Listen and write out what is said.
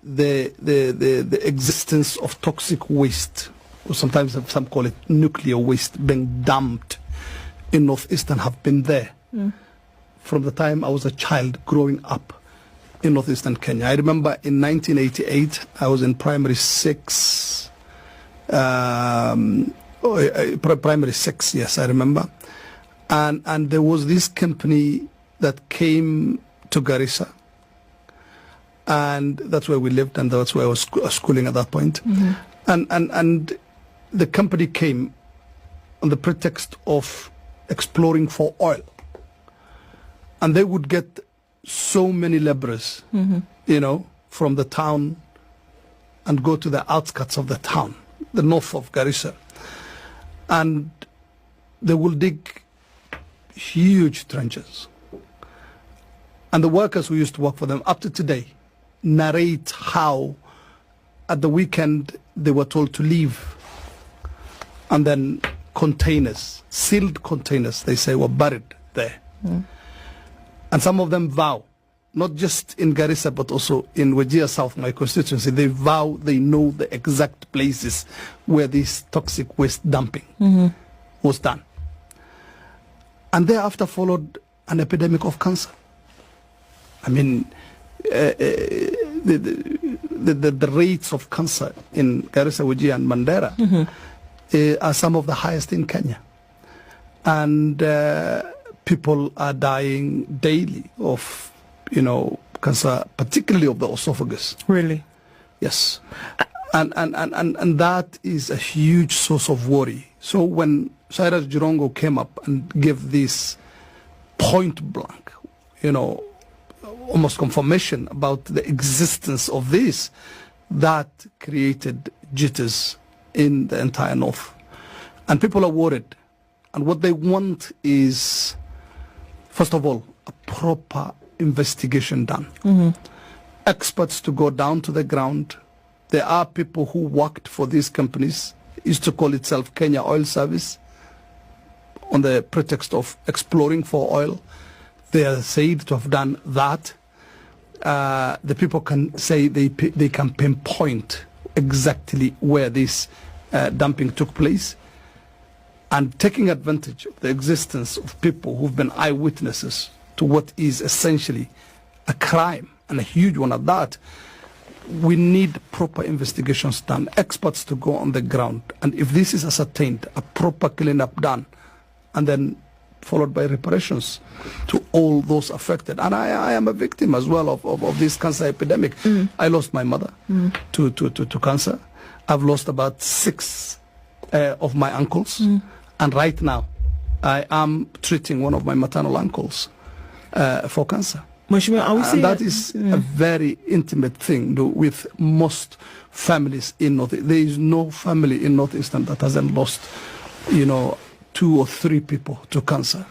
the existence of toxic waste, or sometimes some call it nuclear waste, being dumped in northeastern have been there from the time I was a child growing up in northeastern Kenya. I remember in 1988, I was in primary 6. Primary 6, yes, I remember. And there was this company that came to Garissa, and that's where we lived, and that's where I was schooling at that point. And the company came on the pretext of exploring for oil, and they would get so many laborers, from the town, and go to the outskirts of the town, the north of Garissa, and they will dig huge trenches. And the workers who used to work for them up to today narrate how at the weekend they were told to leave, and then containers, sealed containers, they say, were buried there. And some of them vow, not just in Garissa but also in Wajir South, my constituency, they vow they know the exact places where this toxic waste dumping was done. And thereafter followed an epidemic of cancer. I mean, the rates of cancer in Garissa, Wajir and Mandera are some of the highest in Kenya. And people are dying daily of, cancer, particularly of the esophagus. Really? Yes. And that is a huge source of worry. So when Cyrus Jirongo came up and gave this point blank, almost confirmation about the existence of this, that created jitters in the entire north. And people are worried. And what they want is, first of all, a proper investigation done. Experts to go down to the ground. There are people who worked for these companies, used to call itself Kenya Oil Service, on the pretext of exploring for oil. They are said to have done that. The people can say they can pinpoint exactly where this dumping took place, and taking advantage of the existence of people who've been eyewitnesses to what is essentially a crime, and a huge one at that. We need proper investigations done, experts to go on the ground, and if this is ascertained, a proper cleanup done, and then followed by reparations to all those affected. And I am a victim as well of this cancer epidemic. I lost my mother to cancer. I've lost about 6 of my uncles, and right now I am treating one of my maternal uncles for cancer. And that is a very intimate thing with most families in North. There is no family in Northeastern that hasn't lost, 2 or 3 people to cancer.